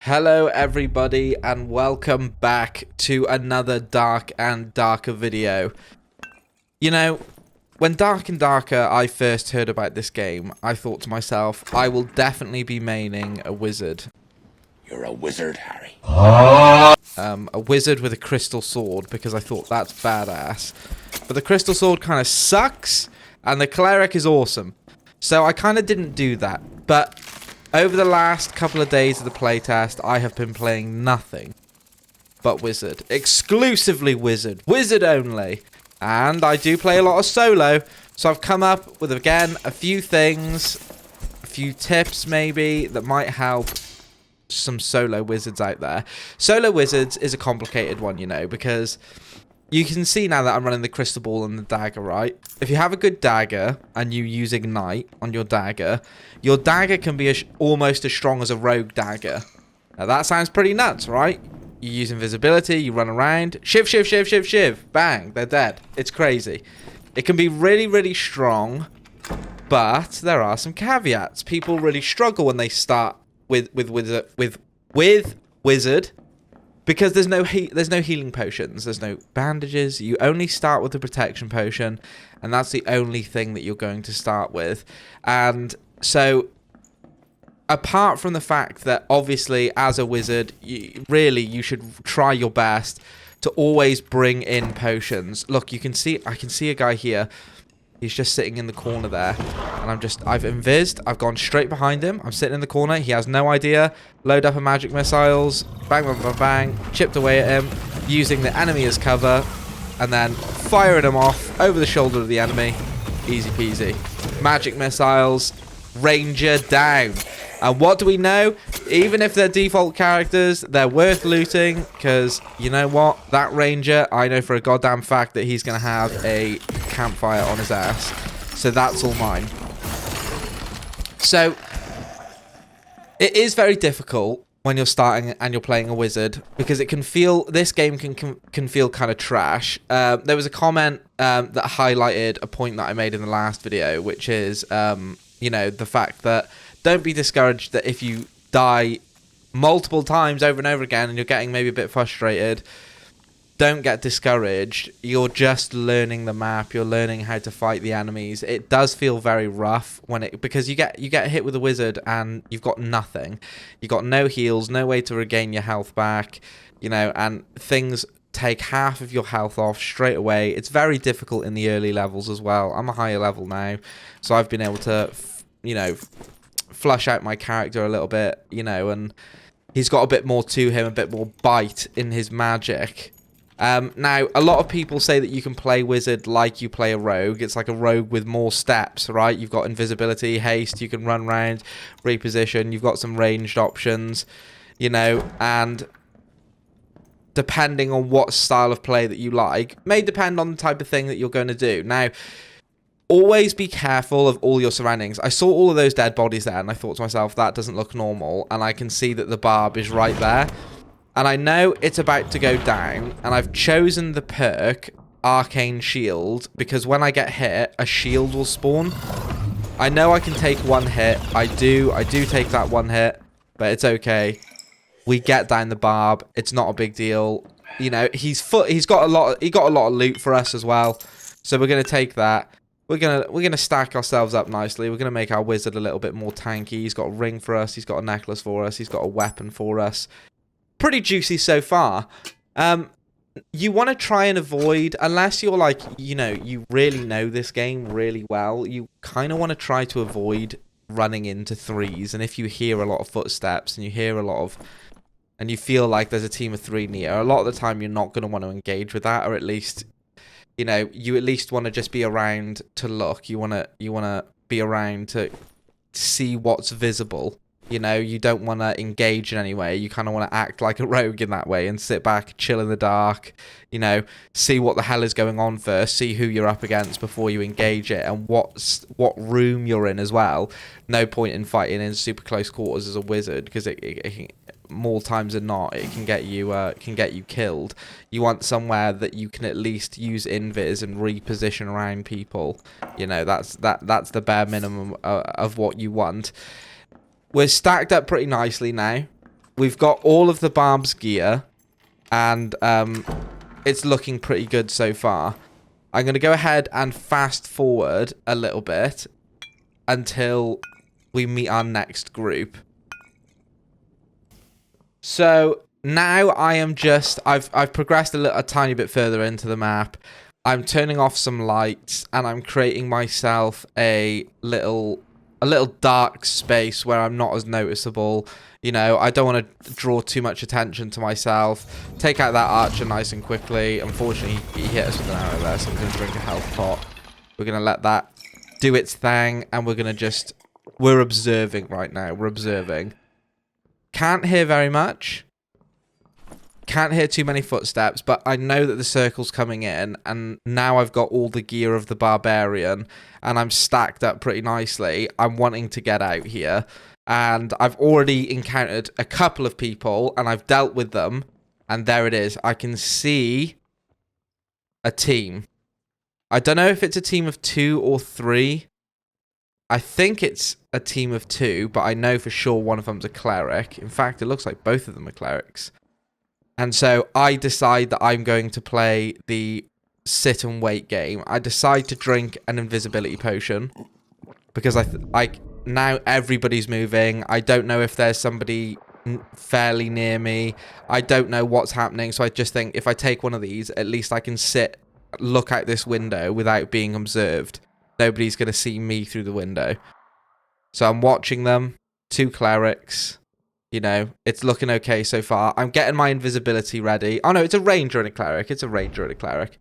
Hello everybody and welcome back to another Dark and Darker video. You know, when Dark and Darker I first heard about this game, I thought to myself, I will definitely be maining a wizard. You're a wizard, Harry. A wizard with a crystal sword, because I thought that's badass. But the crystal sword kind of sucks, and the cleric is awesome. So I kind of didn't do that, but over the last couple of days of the playtest, I have been playing nothing but wizard. Exclusively wizard. Wizard only. And I do play a lot of solo, so I've come up with, again, a few things, a few tips maybe, that might help some solo wizards out there. Solo wizards is a complicated one, you know, because you can see now that I'm running the crystal ball and the dagger, right? If you have a good dagger and you use ignite on your dagger can be almost as strong as a rogue dagger. Now that sounds pretty nuts, right? You use invisibility, you run around, shiv, shiv, shiv, shiv, shiv, bang, they're dead. It's crazy. It can be really, really strong, but there are some caveats. People really struggle when they start with wizard. Because there's no healing potions, there's no bandages. You only start with the protection potion, and that's the only thing that you're going to start with. And so, apart from the fact that obviously as a wizard, you should try your best to always bring in potions. Look, I can see a guy here. He's just sitting in the corner there. And I've invised. I've gone straight behind him. I'm sitting in the corner. He has no idea. Load up a magic missiles. Bang, bang, bang, bang. Chipped away at him. Using the enemy as cover. And then firing him off over the shoulder of the enemy. Easy peasy. Magic missiles. Ranger down. And what do we know? Even if they're default characters, they're worth looting. Because, you know what? That Ranger, I know for a goddamn fact that he's going to have a campfire on his ass. So that's all mine. So, it is very difficult when you're starting and you're playing a wizard. Because it can feel... This game can feel kind of trash. There was a comment that highlighted a point that I made in the last video. Which is, you know, the fact that... Don't be discouraged that if you die multiple times over and over again and you're getting maybe a bit frustrated, don't get discouraged. You're just learning the map. You're learning how to fight the enemies. It does feel very rough because you get hit with a wizard and you've got nothing. You've got no heals, no way to regain your health back, you know, and things take half of your health off straight away. It's very difficult in the early levels as well. I'm a higher level now, so I've been able to, you know, flush out my character a little bit, you know, and he's got a bit more to him, a bit more bite in his magic. Now, a lot of people say that you can play wizard like you play a rogue. It's like a rogue with more steps, right? You've got invisibility, haste, you can run around, reposition, you've got some ranged options, you know, and depending on what style of play that you like, may depend on the type of thing that you're going to do. Now, always be careful of all your surroundings. I saw all of those dead bodies there, and I thought to myself, that doesn't look normal. And I can see that the barb is right there. And I know it's about to go down. And I've chosen the perk, Arcane Shield, because when I get hit, a shield will spawn. I know I can take one hit. I do take that one hit, but it's okay. We get down the barb. It's not a big deal. You know, he got a lot of loot for us as well. So we're gonna take that. We're gonna stack ourselves up nicely. We're gonna make our wizard a little bit more tanky. He's got a ring for us. He's got a necklace for us. He's got a weapon for us. Pretty juicy so far. You want to try and avoid, unless you're like, you know, you really know this game really well. You kind of want to try to avoid running into threes. And if you hear a lot of footsteps and you hear a lot of, and you feel like there's a team of three near, a lot of the time you're not going to want to engage with that, or at least, you know, you at least want to just be around to look. You want to be around to see what's visible. You know, you don't want to engage in any way. You kind of want to act like a rogue in that way and sit back, chill in the dark, you know, see what the hell is going on first, see who you're up against before you engage it, and what room you're in as well. No point in fighting in super close quarters as a wizard, because it more times than not, it can get you killed. You want somewhere that you can at least use invis and reposition around people. You know, that's the bare minimum of what you want. We're stacked up pretty nicely now. we've got all of the Barb's gear, and it's looking pretty good so far. I'm going to go ahead and fast forward a little bit until we meet our next group. So now I am just, I've progressed a tiny bit further into the map. I'm turning off some lights and I'm creating myself a little dark space where I'm not as noticeable. You know, I don't want to draw too much attention to myself. Take out that archer nice and quickly. Unfortunately, he hit us with an arrow there, so I'm going to drink a health pot. We're going to let that do its thing, and we're going to just... We're observing right now. We're observing. Can't hear very much. Can't hear too many footsteps, but I know that the circle's coming in, and now I've got all the gear of the barbarian, and I'm stacked up pretty nicely. I'm wanting to get out here, and I've already encountered a couple of people, and I've dealt with them, and there it is. I can see a team. I don't know if it's a team of 2 or 3. I think it's a team of 2, but I know for sure one of them's a cleric. In fact, it looks like both of them are clerics. And so I decide that I'm going to play the sit and wait game. I decide to drink an invisibility potion because now everybody's moving. I don't know if there's somebody fairly near me. I don't know what's happening. So I just think if I take one of these, at least I can look out this window without being observed. Nobody's going to see me through the window. So I'm watching them. 2 clerics. You know, it's looking okay so far. I'm getting my invisibility ready. Oh, no, it's a ranger and a cleric. It's a ranger and a cleric.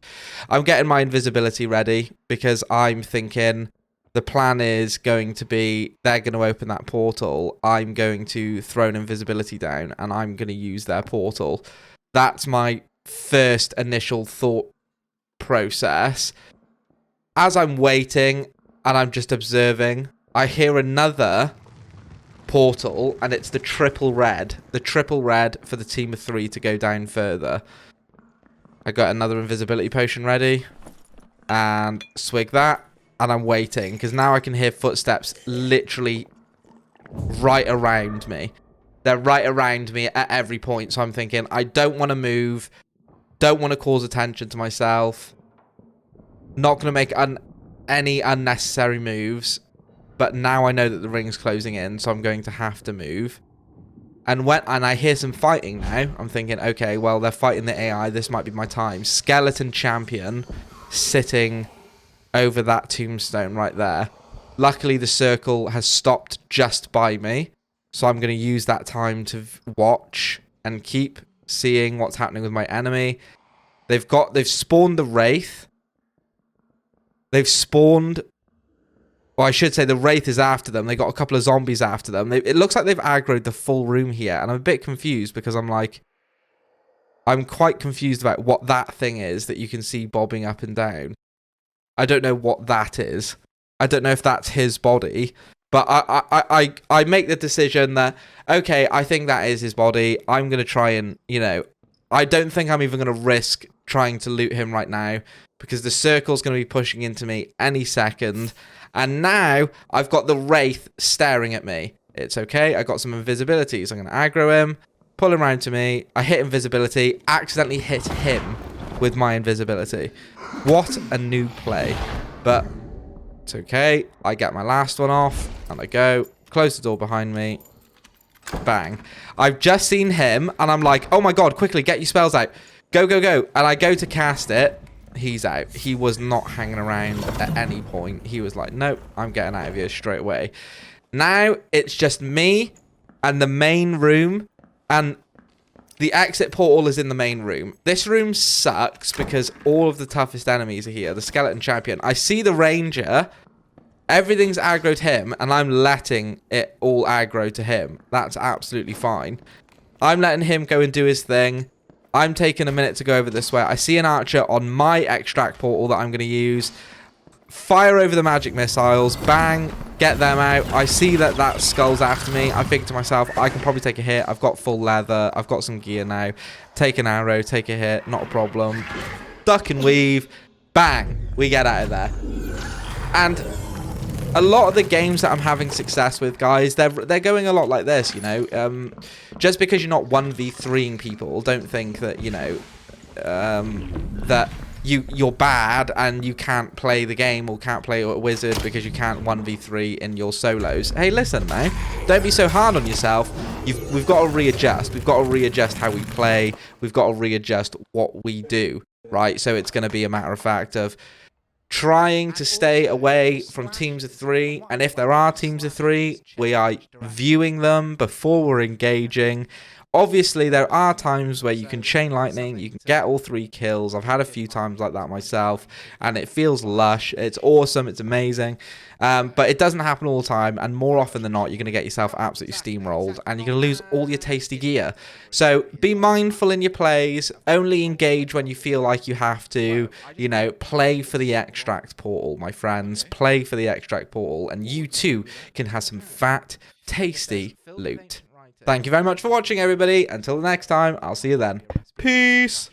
I'm getting my invisibility ready because I'm thinking the plan is going to be they're going to open that portal. I'm going to throw an invisibility down and I'm going to use their portal. That's my first initial thought process. As I'm waiting and I'm just observing, I hear another portal, and it's the triple red for the team of 3 to go down further. I got another invisibility potion ready and swig that, and I'm waiting because now I can hear footsteps literally right around me. They're right around me at every point, so I'm thinking I don't want to move, don't want to cause attention to myself, not going to make any unnecessary moves. But now I know that the ring's closing in, so I'm going to have to move. And I hear some fighting now, I'm thinking, okay, well, they're fighting the AI. This might be my time. Skeleton champion sitting over that tombstone right there. Luckily, the circle has stopped just by me, so I'm going to use that time to watch and keep seeing what's happening with my enemy. They've spawned the Wraith. They've spawned... Well, I should say the Wraith is after them. They got a couple of zombies after them. It looks like they've aggroed the full room here. And I'm a bit confused because I'm quite confused about what that thing is that you can see bobbing up and down. I don't know what that is. I don't know if that's his body. But I make the decision that, okay, I think that is his body. I'm going to try and, you know, I don't think I'm even going to risk trying to loot him right now because the circle's going to be pushing into me any second. And now I've got the Wraith staring at me. It's okay. I got some invisibility. So I'm going to aggro him, pull him around to me. I hit invisibility, accidentally hit him with my invisibility. What a new play. But it's okay. I get my last one off and I go, close the door behind me. Bang. I've just seen him and I'm like, oh my God, quickly get your spells out. Go, go, go. And I go to cast it. He's out. He was not hanging around at any point. He was like, nope, I'm getting out of here straight away. Now it's just me and the main room, and the exit portal is in the main room. This room sucks because all of the toughest enemies are here. The skeleton champion. I see the ranger. Everything's aggroed him, and I'm letting it all aggro to him. That's absolutely fine. I'm letting him go and do his thing. I'm taking a minute to go over this way. I see an archer on my extract portal that I'm going to use. Fire over the magic missiles. Bang. Get them out. I see that skull's after me. I think to myself, I can probably take a hit. I've got full leather. I've got some gear now. Take an arrow. Take a hit. Not a problem. Duck and weave. Bang. We get out of there. And a lot of the games that I'm having success with, guys, they're going a lot like this, you know. Just because you're not 1v3ing people, don't think that, you know, that you're bad and you can't play the game or can't play a wizard because you can't 1v3 in your solos. Hey, listen, man, don't be so hard on yourself. We've got to readjust. We've got to readjust how we play. We've got to readjust what we do, right? So it's going to be a matter of fact of trying to stay away from teams of 3, and if there are teams of 3, we are viewing them before we're engaging. Obviously, there are times where you can chain lightning, you can get all 3 kills. I've had a few times like that myself, and it feels lush. It's awesome, it's amazing, but it doesn't happen all the time, and more often than not, you're going to get yourself absolutely steamrolled, and you're going to lose all your tasty gear. So be mindful in your plays, only engage when you feel like you have to, you know, play for the extract portal, my friends, play for the extract portal, and you too can have some fat, tasty loot. Thank you very much for watching, everybody. Until the next time, I'll see you then. Peace!